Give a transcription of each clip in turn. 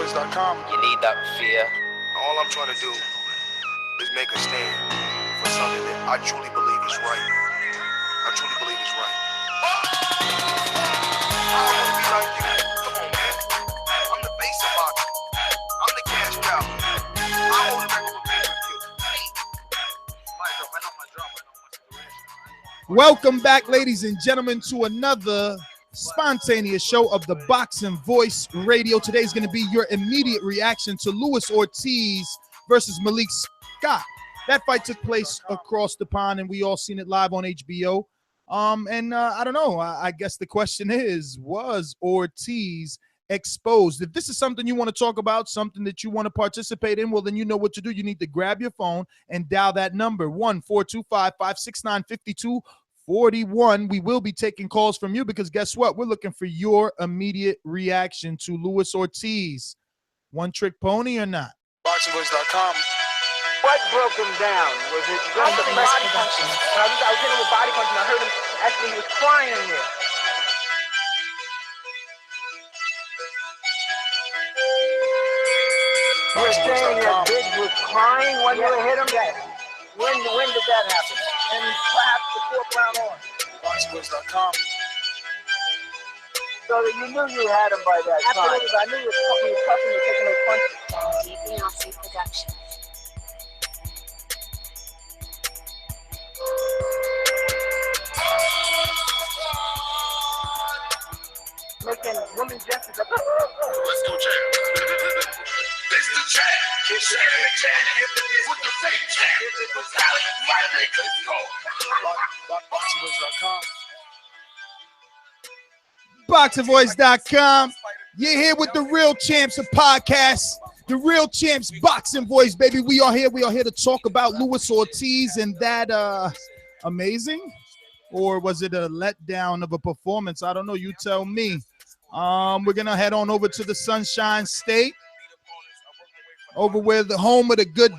ThaBoxingvoice.com. You need that fear. All I'm trying to do is make a stand for something that I truly believe is right. I truly believe is right. I want to be like you. Come on, man. I'm the base of boxing. I'm the cash cow. I hold the record with you. Welcome back, ladies and gentlemen, to another spontaneous show of the Boxing Voice Radio. Today's going to be your immediate reaction to Luis Ortiz versus Malik Scott. That fight took place across the pond, and we all seen it live on HBO. I don't know. I guess the question is, was Ortiz exposed? If this is something you want to talk about, something that you want to participate in, well, then you know what to do. You need to grab your phone and dial that number, 1-425-569-5241. We will be taking calls from you because guess what? We're looking for your immediate reaction to Luis Ortiz. One trick pony or not? ThaBoxingvoice.com. What broke him down? Was it just the body punching? I was hitting him with body punching. I heard him actually, he was crying there. You're saying that Biggs was crying when you hit him? Yes. When did that happen? And perhaps the fourth round on. ThaBoxingvoice.com. So that you knew you had him by that time. Absolutely, I knew he was touching you, taking those punches. Production. Making women justice. Let's go, champ. This the champ. Keep sharing the champ. With the fake champ. With Sally, Riley, let's go. BoxingVoice.com. You're here with the Real Champs of podcast. The Real Champs Boxing Voice, baby. We are here. We are here to talk about Luis Ortiz and that amazing, or was it a letdown of a performance? I don't know. You tell me. We're gonna head on over to the Sunshine State, over where the home of the good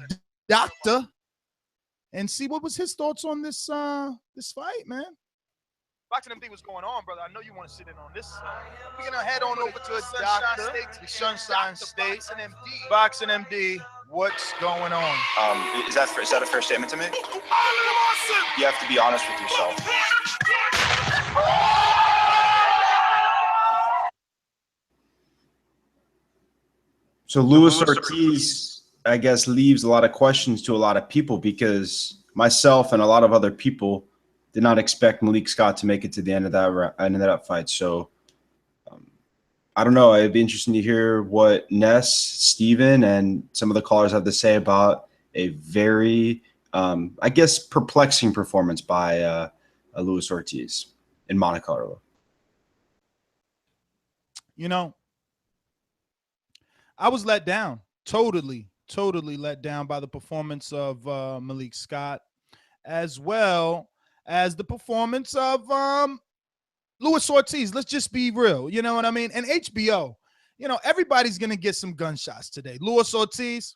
doctor, and see what was his thoughts on this this fight, man. Boxing MD, what's going on, brother? I know you want to sit in on this. We're gonna head on over to the Sunshine State. Boxing MD, what's going on? Is that a fair statement to make? You have to be honest with yourself. So Luis Ortiz, I guess, leaves a lot of questions to a lot of people because myself and a lot of other people did not expect Malik Scott to make it to the end of that fight. So I don't know. It'd be interesting to hear what Ness, Steven, and some of the callers have to say about a very, I guess, perplexing performance by Luis Ortiz in Monte Carlo. You know, I was let down, totally let down by the performance of Malik Scott, as well as the performance of Luis Ortiz. Let's just be real, you know what I mean? And HBO, you know, everybody's going to get some gunshots today. Luis Ortiz,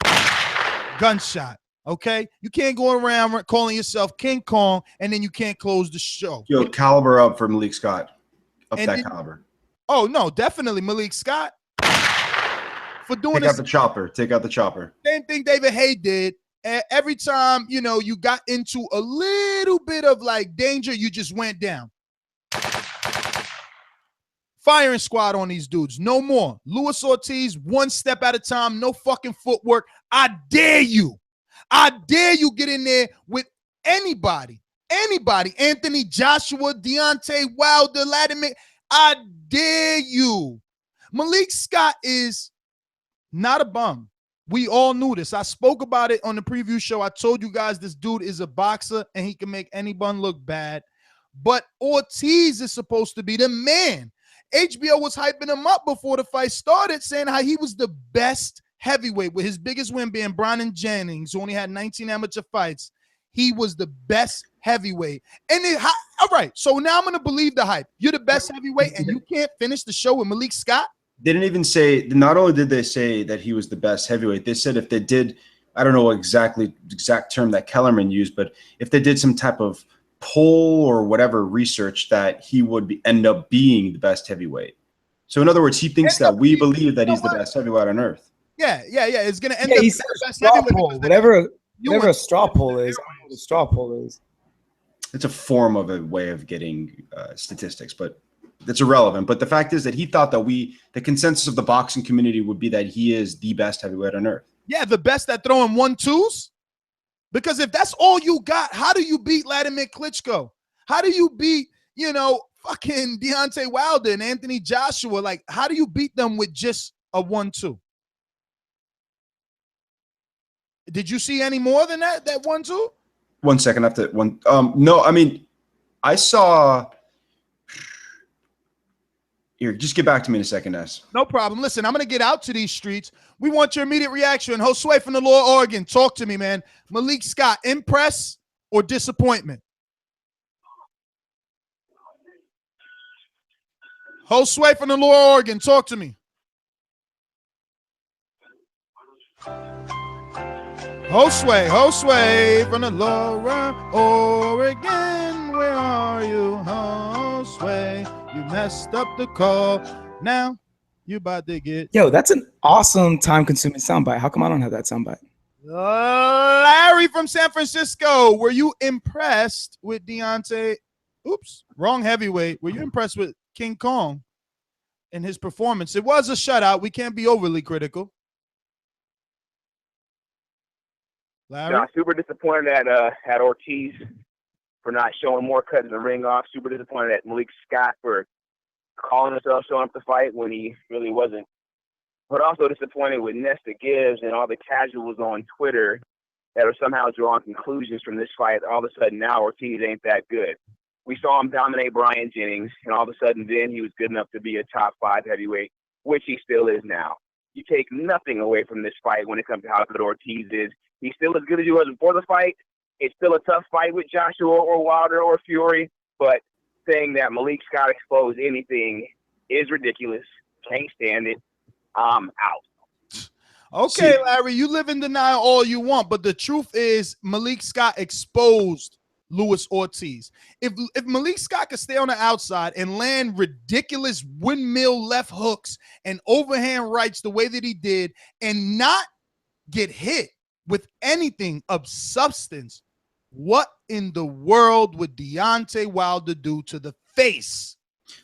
gunshot, okay? You can't go around calling yourself King Kong and then you can't close the show. Yo, caliber up for Malik Scott, caliber. Oh, no, definitely Malik Scott. For doing Take out the chopper. Take out the chopper. Same thing David Haye did. Every time, you know, you got into a little bit of like danger, you just went down. Firing squad on these dudes. No more. Luis Ortiz, one step at a time, no fucking footwork. I dare you. I dare you get in there with anybody. Anybody. Anthony Joshua, Deontay Wilder, Latimer. I dare you. Malik Scott is not a bum. We all knew this. I spoke about it on the preview show. I told you guys this dude is a boxer and he can make anyone look bad. But Ortiz is supposed to be the man. HBO was hyping him up before the fight started, saying how he was the best heavyweight, with his biggest win being Bronson Jennings, who only had 19 amateur fights. He was the best heavyweight. And all right, so now I'm going to believe the hype. You're the best heavyweight and you can't finish the show with Malik Scott? They didn't even say, not only did they say that he was the best heavyweight, they said if they did, I don't know what exact term that Kellerman used, but if they did some type of poll or whatever research, that he would end up being the best heavyweight. So in other words, he thinks that we believe that he's the best heavyweight on earth. Yeah. It's gonna end Yeah, up he being said the best straw heavyweight poll. because Whatever a straw poll is, I don't know what a straw poll is. It's a form of a way of getting statistics, but that's irrelevant. But the fact is that he thought that the consensus of the boxing community would be that he is the best heavyweight on earth. Yeah, the best at throwing 1-2s. Because if that's all you got, how do you beat Vladimir Klitschko? How do you beat, fucking Deontay Wilder and Anthony Joshua? Like, how do you beat them with just a 1-2? Did you see any more than that 1-2? 1 second after one. No, I mean, I saw. Here, just get back to me in a second, S. No problem. Listen, I'm going to get out to these streets. We want your immediate reaction. Josue from the Lower Oregon, talk to me, man. Malik Scott, impress or disappointment? Josue from the Lower Oregon, talk to me. Josue from the Lower Oregon, where are you, Josue? You messed up the call. Now you about to get. Yo, that's an awesome time-consuming soundbite. How come I don't have that soundbite? Larry from San Francisco, were you impressed with Deontay? Oops, wrong heavyweight. Were you impressed with King Kong and his performance? It was a shutout. We can't be overly critical. Larry? No, super disappointed at Ortiz for not showing more cuts in the ring off. Super disappointed at Malik Scott for calling himself showing up to fight when he really wasn't. But also disappointed with Nesta Gibbs and all the casuals on Twitter that are somehow drawing conclusions from this fight. All of a sudden now Ortiz ain't that good. We saw him dominate Brian Jennings, and all of a sudden then he was good enough to be a top 5 heavyweight, which he still is now. You take nothing away from this fight when it comes to how good Ortiz is. He's still as good as he was before the fight. It's still a tough fight with Joshua or Wilder or Fury, but saying that Malik Scott exposed anything is ridiculous. Can't stand it. I'm out. Okay, Larry, you live in denial all you want, but the truth is Malik Scott exposed Luis Ortiz. If Malik Scott could stay on the outside and land ridiculous windmill left hooks and overhand rights the way that he did and not get hit with anything of substance, what in the world would Deontay Wilder do to the face?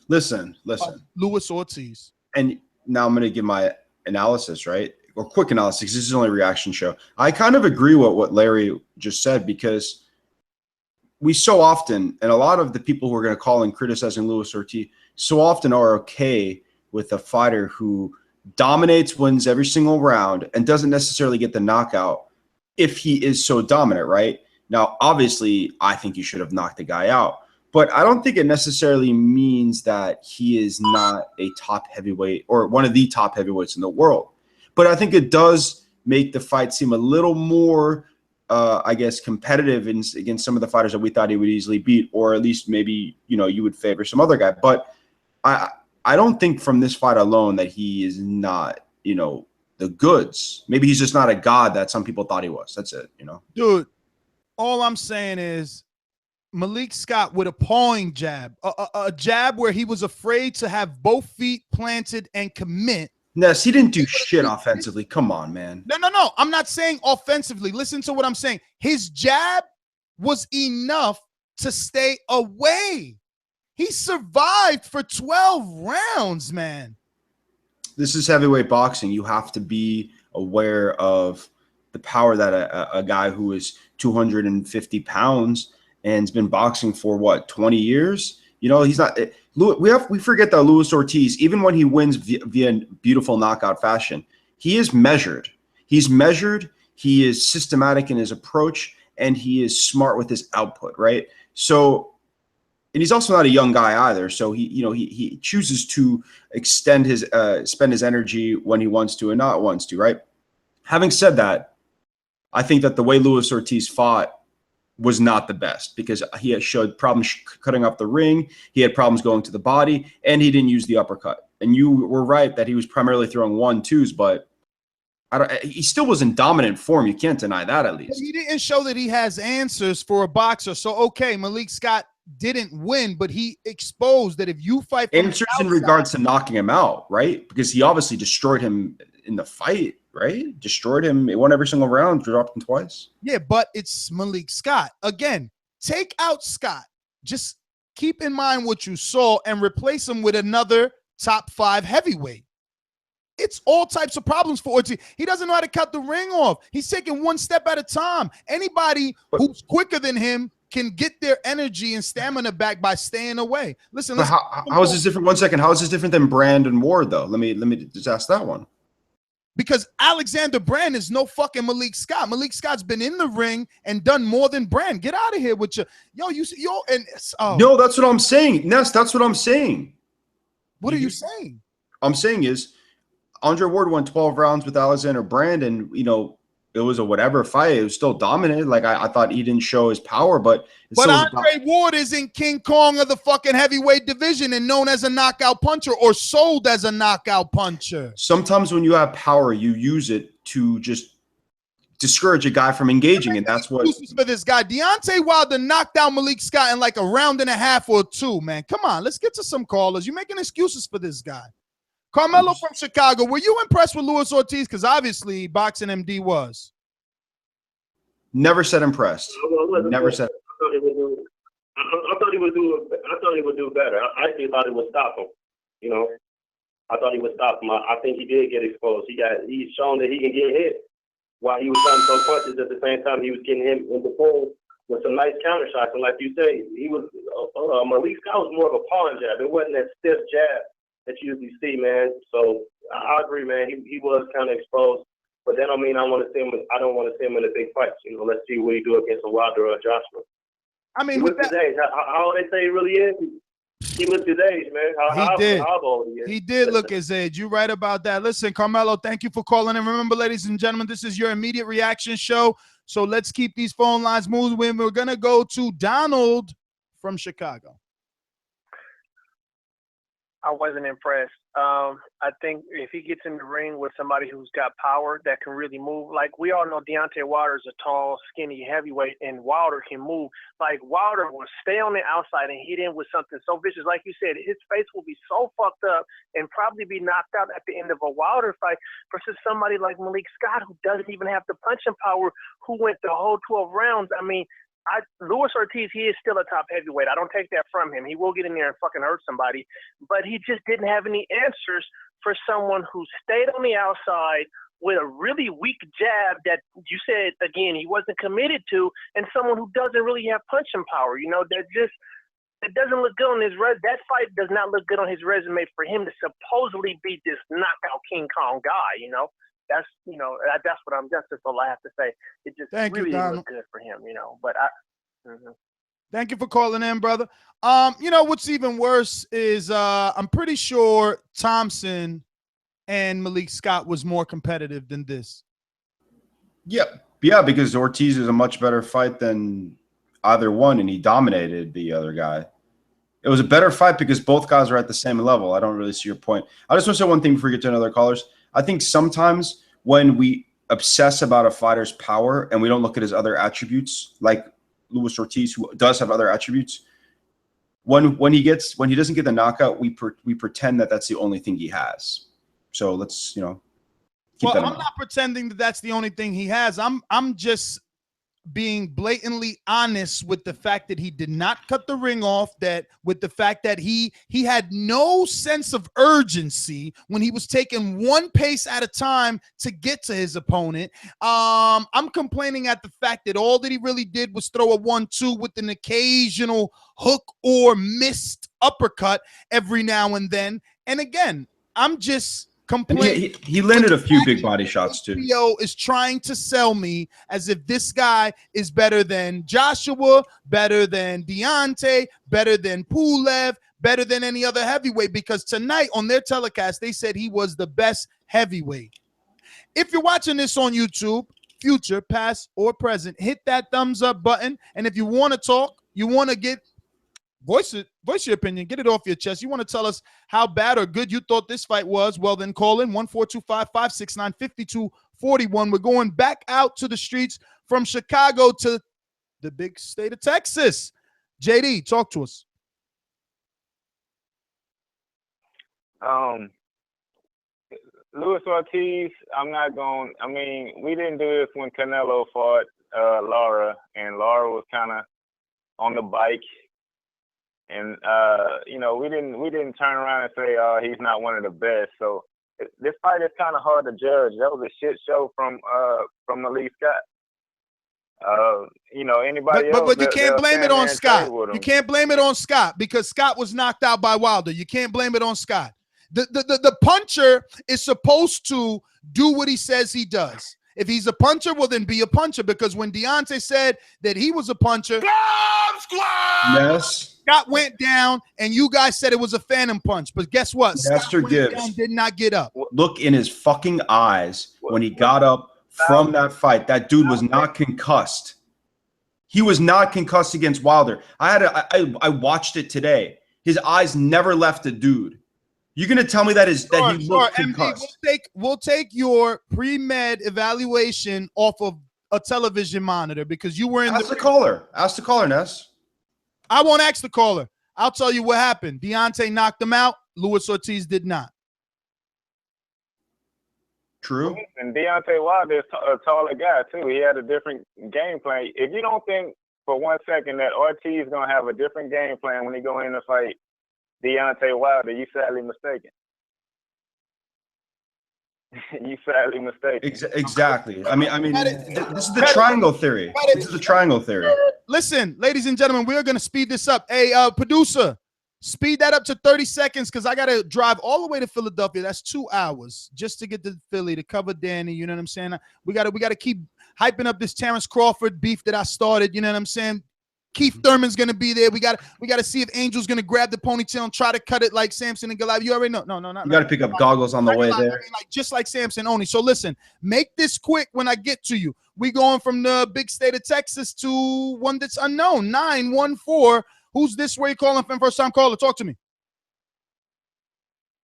Listen. Luis Ortiz. And now I'm going to give my analysis, right? Or quick analysis. This is only a reaction show. I kind of agree with what Larry just said because we so often, and a lot of the people who are going to call and criticizing Luis Ortiz so often are okay with a fighter who dominates, wins every single round, and doesn't necessarily get the knockout if he is so dominant, right? Now, obviously, I think you should have knocked the guy out, but I don't think it necessarily means that he is not a top heavyweight or one of the top heavyweights in the world. But I think it does make the fight seem a little more, I guess, competitive against some of the fighters that we thought he would easily beat, or at least maybe, you would favor some other guy. But I don't think from this fight alone that he is not, the goods. Maybe he's just not a god that some people thought he was. That's it, Dude, all I'm saying is Malik Scott with a pawing jab, a jab where he was afraid to have both feet planted and commit. Ness, he didn't do shit offensively. Come on, man. No. I'm not saying offensively. Listen to what I'm saying. His jab was enough to stay away. He survived for 12 rounds, man. This is heavyweight boxing. You have to be aware of the power that a guy who is 250 pounds and has been boxing for, 20 years? He's not – we forget that Luis Ortiz, even when he wins via beautiful knockout fashion, he is measured. He's measured. He is systematic in his approach, and he is smart with his output, right? So – and he's also not a young guy either. So he chooses to extend his spend his energy when he wants to and not wants to, right? Having said that, I think that the way Luis Ortiz fought was not the best because he had showed problems cutting off the ring. He had problems going to the body, and he didn't use the uppercut. And you were right that he was primarily throwing 1-2s, but he still was in dominant form. You can't deny that, at least. He didn't show that he has answers for a boxer. So, okay, Malik Scott didn't win, but he exposed that if you fight from Answers in regards to knocking him out, right? Because he obviously destroyed him in the fight, right? Destroyed him. It won every single round, dropped him twice. Yeah, but it's Malik Scott. Again, take out Scott. Just keep in mind what you saw and replace him with another top 5 heavyweight. It's all types of problems for Ortiz. He doesn't know how to cut the ring off. He's taking one step at a time. Anybody who's quicker than him can get their energy and stamina back by staying away. Listen, how is this different? 1 second. How is this different than Brandon Ward, though? Let me just ask that one. Because Alexander Brand is no fucking Malik Scott. Malik Scott's been in the ring and done more than Brand. Get out of here with your No, that's what I'm saying. Ness, that's what I'm saying. What are you saying? I'm saying is Andre Ward won 12 rounds with Alexander Brand, and it was a whatever fight. It was still dominant. Like I thought he didn't show his power, but Andre Ward isn't King Kong of the fucking heavyweight division and known as a knockout puncher or sold as a knockout puncher. Sometimes when you have power, you use it to just discourage a guy from engaging, and that's what for this guy. Deontay Wilder knocked down Malik Scott in like a round and a half or 2. Man, come on, let's get to some callers. You're making excuses for this guy. Carmelo from Chicago, were you impressed with Luis Ortiz? Because obviously Boxing MD was. Never said impressed. Never said. I thought he would do better. I actually thought it would stop him. I thought he would stop him. I think he did get exposed. He's shown that he can get hit while he was throwing some punches. At the same time, he was getting him in the pole with some nice counter shots. And like you say, Malik Scott was more of a pawn jab. It wasn't that stiff jab that you usually see, man. So I agree, man. He was kind of exposed, but that don't mean I don't want to see him in a big fight. Let's see what he do against a Wilder or a Joshua. I mean, with his age, how old they say he really is? He looked his age, man. How old he is? He did look his age. You're right about that. Listen, Carmelo, thank you for calling in. Remember, ladies and gentlemen, this is your immediate reaction show. So let's keep these phone lines moving. We're gonna go to Donald from Chicago. I wasn't impressed. I think if he gets in the ring with somebody who's got power that can really move, like we all know Deontay Wilder is a tall, skinny heavyweight, and Wilder can move. Like Wilder will stay on the outside and hit in with something so vicious. Like you said, his face will be so fucked up and probably be knocked out at the end of a Wilder fight versus somebody like Malik Scott who doesn't even have the punching power, who went the whole 12 rounds. I mean, Luis Ortiz, he is still a top heavyweight. I don't take that from him. He will get in there and fucking hurt somebody. But he just didn't have any answers for someone who stayed on the outside with a really weak jab that you said, again, he wasn't committed to, and someone who doesn't really have punching power. It doesn't look good on his resume. That fight does not look good on his resume for him to supposedly be this knockout King Kong guy, That's just all I have to say. It just really didn't look good for him, But Thank you for calling in, brother. What's even worse is I'm pretty sure Thompson and Malik Scott was more competitive than this. Yeah, because Ortiz is a much better fight than either one, and he dominated the other guy. It was a better fight because both guys are at the same level. I don't really see your point. I just want to say one thing before we get to another callers. I think sometimes when we obsess about a fighter's power and we don't look at his other attributes, like Luis Ortiz, who does have other attributes, when he doesn't get the knockout, we pretend that that's the only thing he has. So let's keep that in mind. I'm not pretending that that's the only thing he has. I'm just being blatantly honest with the fact that he did not cut the ring off, with the fact that he had no sense of urgency when he was taking one pace at a time to get to his opponent. I'm complaining at the fact that all that he really did was throw a 1-2 with an occasional hook or missed uppercut every now and then. And again, I'm just complaining. He landed a few big body shots too. HBO is trying to sell me as if this guy is better than Joshua, better than Deontay, better than Pulev, better than any other heavyweight, because tonight on their telecast, they said he was the best heavyweight. If you're watching this on YouTube, future, past, or present, hit that thumbs up button. And if you want to talk, you want to voice your opinion, get it off your chest. You want to tell us how bad or good you thought this fight was, well, then call in 1-425-569-5241. We're going back out to the streets from Chicago to the big state of Texas. JD, talk to us. Luis Ortiz, I'm not going. I mean, we didn't do this when Canelo fought Laura, and Laura was kind of on the bike, and you know, we didn't turn around and say, "Oh, he's not one of the best." So this fight is kind of hard to judge. That was a shit show from Malik Scott. You know, anybody else? But you can't blame it on Scott. You can't blame it on Scott because Scott was knocked out by Wilder. You can't blame it on Scott. The puncher is supposed to do what he says he does. If he's a puncher, well, then be a puncher. Because when Deontay said that he was a puncher, yes, Scott went down, and you guys said it was a phantom punch. But guess what? Master Scott Gibbs did not get up. Look in his fucking eyes when he got up from that fight. That dude was not concussed. He was not concussed against Wilder. I watched it today. His eyes never left the dude. You're gonna tell me that he looked concussed? MD, we'll take your pre-med evaluation off of a television monitor because you were in Ask the caller. Ask the caller, Ness. I won't ask the caller. I'll tell you what happened. Deontay knocked him out. Luis Ortiz did not. True. And Deontay Wilder is a taller guy too. He had a different game plan. If you don't think for 1 second that Ortiz is gonna have a different game plan when he go in to fight Deontay Wilder, you sadly mistaken. You sadly mistaken. Exactly. I mean, this is the triangle theory. This is the triangle theory. Listen, ladies and gentlemen, we are going to speed this up. Hey, producer, speed that up to 30 seconds because I got to drive all the way to Philadelphia. That's 2 hours just to get to Philly to cover Danny. You know what I'm saying? We got to keep hyping up this Terrence Crawford beef that I started. You know what I'm saying? Keith Thurman's gonna be there. We got to see if Angel's gonna grab the ponytail and try to cut it like Samson and Goliath. You already know. No, not. You got to pick up goggles on the way there. Like just like Samson only. So listen, make this quick when I get to you. We going from the big state of Texas to one that's unknown. 914. Who's this? Where you calling from? First time caller. Talk to me.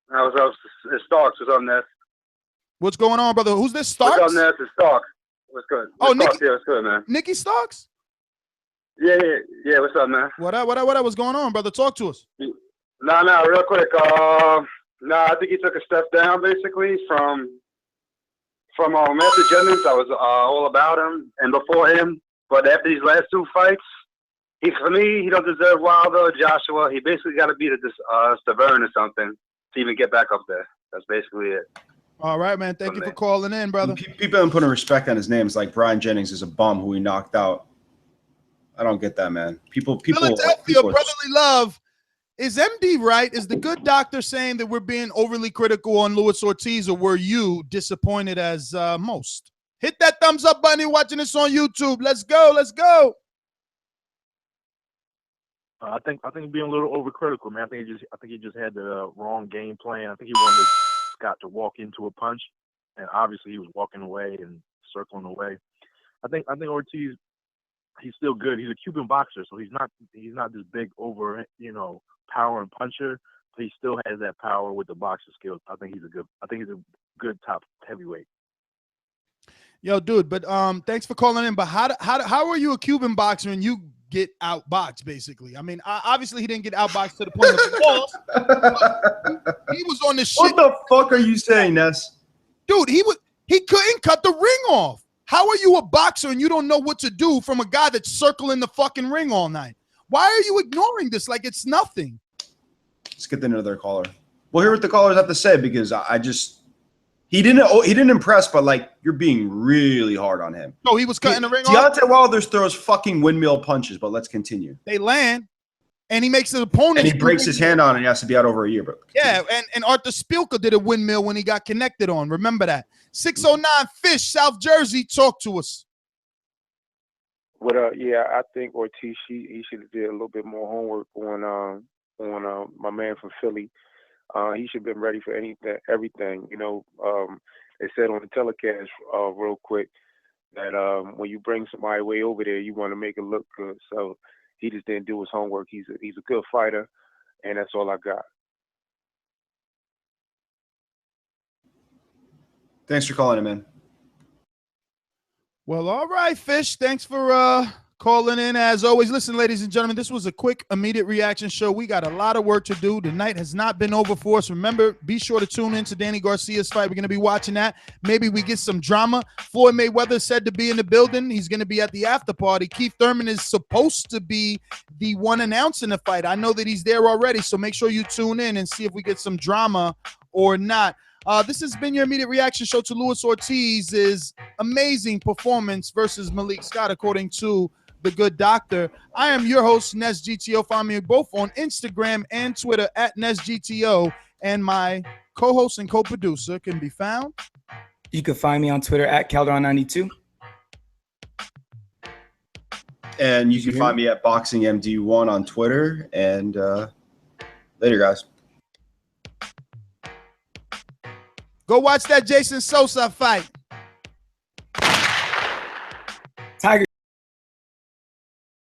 What's up? It's Starks. What's up, Ness? What's going on, brother? Who's this? Starks? What's up, Ness? It's Starks. What's good? Nicky. Yeah, what's good, man? Nicky Starks? Yeah. What's up, man? What up? What's going on, brother? Talk to us. No, real quick. I think he took a step down, basically, from Matthew Jennings. I was all about him, and before him. But after these last 2 fights, for me, he don't deserve Wilder or Joshua. He basically got to beat Stavern or something to even get back up there. That's basically it. All right, man. Thank you for calling in, brother. People haven't put a respect on his name. It's like Brian Jennings is a bum who he knocked out. I don't get that, man. Philadelphia, brotherly love. Is MD right? Is the good doctor saying that we're being overly critical on Luis Ortiz, or were you disappointed as most? Hit that thumbs up button. You're watching this on YouTube. Let's go. I think being a little overcritical, man. I think he just had the wrong game plan. I think he wanted Scott to walk into a punch, and obviously he was walking away and circling away. I think Ortiz, he's still good. He's a Cuban boxer, so he's not this big over power and puncher. But he still has that power with the boxing skills. I think he's a good top heavyweight. Yo, dude, but thanks for calling in. But how are you a Cuban boxer and you get outboxed, basically? I mean, obviously he didn't get outboxed to the point of the loss. He was on the shit. What the fuck are you saying, Ness? Dude, he couldn't cut the ring off. How are you a boxer and you don't know what to do from a guy that's circling the fucking ring all night? Why are you ignoring this like it's nothing? Let's get another caller. We'll hear what the callers have to say because he didn't impress, but like you're being really hard on him. No, he was cutting the ring off. Deontay Wilder throws fucking windmill punches, but let's continue. They land, and he makes the opponent. And he breaks his hand on it. He has to be out over a year, bro. Yeah, and Arthur Spilka did a windmill when he got connected on. Remember that. 609 Fish, South Jersey. Talk to us. Yeah, I think Ortiz he should have did a little bit more homework on my man from Philly. He should have been ready for everything. They said on the telecast real quick that when you bring somebody way over there, you want to make it look good. So he just didn't do his homework. He's a good fighter, and that's all I got. Thanks for calling him in. Well, all right, Fish. Thanks for calling in as always. Listen, ladies and gentlemen, this was a quick, immediate reaction show. We got a lot of work to do. The night has not been over for us. Remember, be sure to tune in to Danny Garcia's fight. We're going to be watching that. Maybe we get some drama. Floyd Mayweather said to be in the building. He's going to be at the after party. Keith Thurman is supposed to be the one announcing the fight. I know that he's there already, so make sure you tune in and see if we get some drama or not. This has been your immediate reaction show to Luis Ortiz's amazing performance versus Malik Scott, according to the good doctor. I am your host, NesGTO. Find me both on Instagram and Twitter at NesGTO. And my co-host and co-producer can be found. You can find me on Twitter at Calderon92. And you can find me at BoxingMD1 on Twitter. And later, guys. Go watch that Jason Sosa fight.